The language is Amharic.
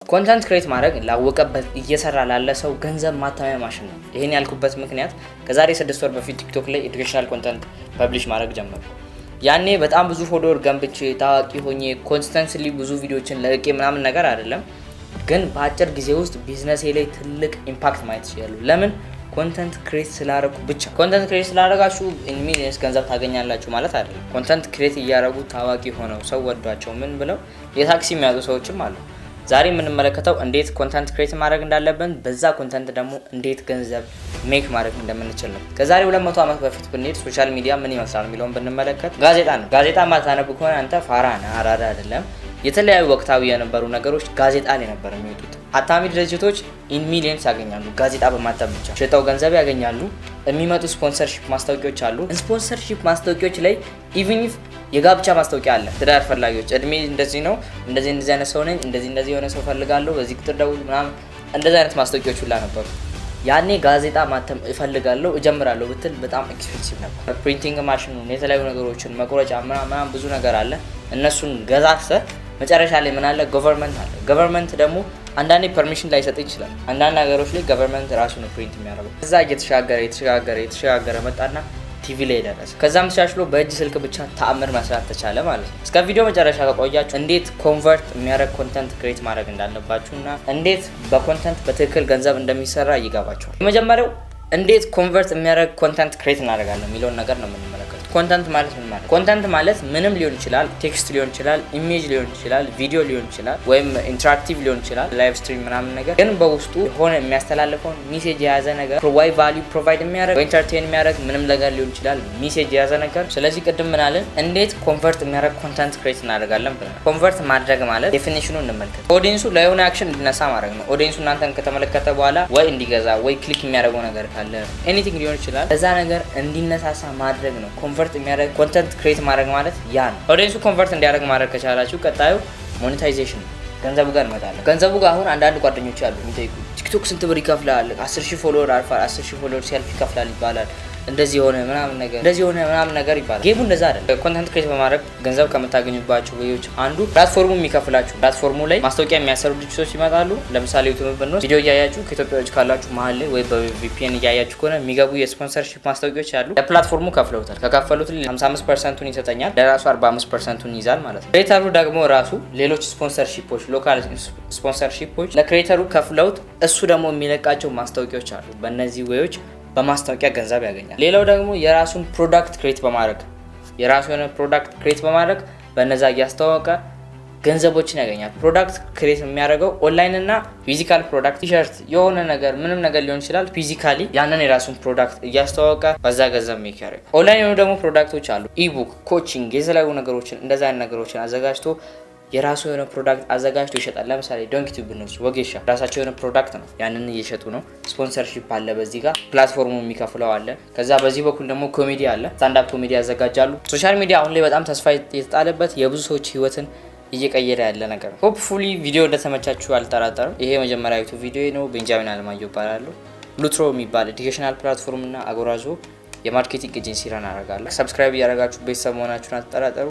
ኮንተንት ክሬት ማድረግ ላወቀበት እየሰራ ላለ ሰው ገንዘብ ማተሚያ ማሽን ነው። ይሄን ያልኩበት ምክንያት ከዛሬ 6 ወር በፊት ቲክቶክ ላይ ኤዱኬሽናል ኮንተንት ፐብሊሽ ማድረግ ጀመርኩ። ያኔ በጣም ብዙ ፎሎወር ገንብቼ ታዋቂ ሆኜ ኮንሲስተንትሊ ብዙ ቪዲዮዎችን ለቅቄ ምናምን ነገር አይደለም፣ ግን በአጭር ጊዜ ውስጥ ቢዝነሴ ላይ ትልቅ ኢምፓክት ማየት ይችላል። ለምን? ኮንተንት ክሬት ስላደረኩ ብቻ። ኮንተንት ክሬት ስላደረጋችሁ ሚሊየንስ ገንዘብ ታገኛላችሁ ማለት አይደለም። ኮንተንት ክሬት እያደረጉ ታዋቂ ሆነው ሰው ወዷቸው ምን ብለው የታክሲ የሚያዙ ሰዎችም አሉ። ዛሬ የምንመለከተው እንዴት ኮንተንት ክሬት ማድረግ እንዳለብን፣ በዛ ኮንተንት ደግሞ እንዴት ገንዘብ ሜክ ማድረግ እንደምንችል ነው። ከዛሬ 200 ዓመት በፊት ብንሄድ ሶሻል ሚዲያ ምን ይመስላል የሚለውን ብንመለከት ጋዜጣ ነው። ጋዜጣ ማታነብ ከሆነ አንተ ፋራ ነህ፣ አራዳ አይደለም። የተለያዩ ወቅታዊ የነበሩ ነገሮች ጋዜጣ ላይ ነበር የሚወጡት። አታሚ ድርጅቶች ኢን ሚሊየንስ ያገኛሉ ጋዜጣ በማተም ብቻ። ሽጠው ገንዘብ ያገኛሉ። የሚመጡ ስፖንሰርሺፕ ማስታወቂያዎች አሉ። ስፖንሰርሺፕ ማስታወቂያዎች ላይ ኢቭን ኢፍ የጋብቻ ማስታወቂያ አለ። ትዳር ፈላጊዎች እድሜ እንደዚህ ነው፣ እንደዚህ አይነት ሰው ነኝ፣ እንደዚህ የሆነ ሰው ፈልጋለሁ፣ በዚህ ቁጥር ደውል ምናምን፣ እንደዚህ አይነት ማስታወቂያዎች ሁላ ነበሩ። ያኔ ጋዜጣ ማተም እፈልጋለሁ እጀምራለሁ ብትል በጣም ኤክስፔንሲቭ ነበር። ፕሪንቲንግ ማሽኑን፣ የተለያዩ ነገሮችን መቁረጫ ምናምን ብዙ ነገር አለ። እነሱን ገዛሰ መጨረሻ ላይ ምን አለ? ገቨርንመንት አለ። ገቨርንመንት ደግሞ አንዳንዴ ፐርሚሽን ላይሰጥ ይችላል። አንዳንድ ነገሮች ላይ ገቨርንመንት ራሱ ነው ፕሪንት የሚያደርገው። ከዛ እየተሸጋገረ መጣና ቲቪ ላይ ደረሰ። ከዛም ተሻሽሎ በእጅ ስልክ ብቻ ተአምር መስራት ተቻለ ማለት ነው። እስከ ቪዲዮ መጨረሻ ከቆያችሁ እንዴት ኮንቨርት የሚያደርግ ኮንተንት ክሬት ማድረግ እንዳለባችሁና እንዴት በኮንተንት በትክክል ገንዘብ እንደሚሰራ ይገባችኋል። የመጀመሪያው እንዴት ኮንቨርት የሚያደርግ ኮንተንት ክሬት እናደርጋለን የሚለውን ነገር ነው የምንመለከተው። ኮንተንት ማለት ምን ማለት? ኮንተንት ማለት ምንም ሊሆን ይችላል። ቴክስት ሊሆን ይችላል፣ ኢሜጅ ሊሆን ይችላል፣ ቪዲዮ ሊሆን ይችላል፣ ወይም ኢንተራክቲቭ ሊሆን ይችላል፣ ላይቭ ስትሪም ምናምን ነገር፣ ግን በውስጡ የሆነ የሚያስተላልፈውን ሜሴጅ የያዘ ነገር ቫልዩ ፕሮቫይድ የሚያደርግ ኢንተርቴን የሚያደርግ ምንም ነገር ሊሆን ይችላል፣ ሜሴጅ የያዘ ነገር። ስለዚህ ቅድም ምን አለን? እንዴት ኮንቨርት የሚያደርግ ኮንተንት ክሬት እናደርጋለን ብለናል። ኮንቨርት ማድረግ ማለት ዴፊኒሽኑ እንመልከት። ኦዲየንሱ ለሆነ አክሽን እንዲነሳ ማድረግ ነው። ኦዲየንሱ እናንተን ከተመለከተ በኋላ ወይ እንዲገዛ ወይ ክሊክ የሚያደርገው ነገር ካለ ኤኒቲንግ ሊሆን ይችላል፣ እዛ ነገር እንዲነሳሳ ማድረግ ነው። ኮንቨርት የሚያደርግ ኮንተንት ክሬት ማድረግ ማለት ያ ነው። ኦዲየንሱ ኮንቨርት እንዲያደርግ ማድረግ ከቻላችሁ ቀጣዩ ሞኔታይዜሽን ገንዘቡ ጋር እንመጣለን። ገንዘቡ ጋር አሁን አንዳንድ ጓደኞች አሉ የሚጠይቁ ቲክቶክ ስንት ብር ይከፍላል? 10,000 ፎሎወር አልፏል፣ 10,000 ፎሎወር ሲያልፍ ይከፍላል ይባላል። እንደዚህ ሆነ ምናምን ነገር ይባላል። ጌሙ እንደዛ አይደለም። ኮንተንት ክሬት በማድረግ ገንዘብ ከምታገኙባቸው ወይዎች አንዱ ፕላትፎርሙ የሚከፍላችሁ። ፕላትፎርሙ ላይ ማስታወቂያ የሚያሰሩ ድርጅቶች ይመጣሉ። ለምሳሌ ዩቲዩብ ብንወስድ ቪዲዮ እያያችሁ ከኢትዮጵያዎች ካላችሁ መሀል ላይ ወይ በቪፒኤን እያያችሁ ከሆነ የሚገቡ የስፖንሰርሺፕ ማስታወቂያዎች አሉ። ለፕላትፎርሙ ከፍለውታል። ከከፈሉት 55%ን ይሰጠኛል፣ ለራሱ 45%ን ይዛል ማለት ነው። ክሬተሩ ደግሞ ራሱ ሌሎች ስፖንሰርሺፖች፣ ሎካል ስፖንሰርሺፖች ለክሬተሩ ከፍለውት እሱ ደግሞ የሚለቃቸው ማስታወቂያዎች አሉ። በእነዚህ ወዮች በማስታወቂያ ገንዘብ ያገኛል። ሌላው ደግሞ የራሱን ፕሮዳክት ክሬት በማድረግ የራሱ የሆነ ፕሮዳክት ክሬት በማድረግ በነዛ እያስተዋወቀ ገንዘቦችን ያገኛል። ፕሮዳክት ክሬት የሚያደርገው ኦንላይን እና ፊዚካል ፕሮዳክት፣ ቲሸርት፣ የሆነ ነገር ምንም ነገር ሊሆን ይችላል። ፊዚካሊ ያንን የራሱን ፕሮዳክት እያስተዋወቀ በዛ ገንዘብ ሜክ ያደርጋል። ኦንላይን የሆኑ ደግሞ ፕሮዳክቶች አሉ። ኢቡክ፣ ኮቺንግ፣ የተለያዩ ነገሮችን እንደዛ አይነት ነገሮችን አዘጋጅቶ የራሱ የሆነ ፕሮዳክት አዘጋጅቶ ይሸጣል። ለምሳሌ ዶንኪቲዩብ ብንወስድ ወጌሻ ራሳቸው የሆነ ፕሮዳክት ነው፣ ያንን እየሸጡ ነው። ስፖንሰርሺፕ አለ፣ በዚህ ጋር ፕላትፎርሙ የሚከፍለው አለ። ከዛ በዚህ በኩል ደግሞ ኮሜዲ አለ፣ ስታንዳፕ ኮሜዲ ያዘጋጃሉ። ሶሻል ሚዲያ አሁን ላይ በጣም ተስፋ የተጣለበት የብዙ ሰዎች ህይወትን እየቀየረ ያለ ነገር ነው። ሆፕፉሊ ቪዲዮ እንደተመቻችሁ አልጠራጠርም። ይሄ የመጀመሪያ ዩቲዩብ ቪዲዮ ነው። ቤንጃሚን አለማየሁ እባላለሁ። ሉትሮ የሚባል ኤዱኬሽናል ፕላትፎርም እና አጎራዞ የማርኬቲንግ ኤጀንሲ ረን አደርጋለሁ። ሰብስክራይብ እያደረጋችሁ ቤተሰብ መሆናችሁን አትጠራጠሩ።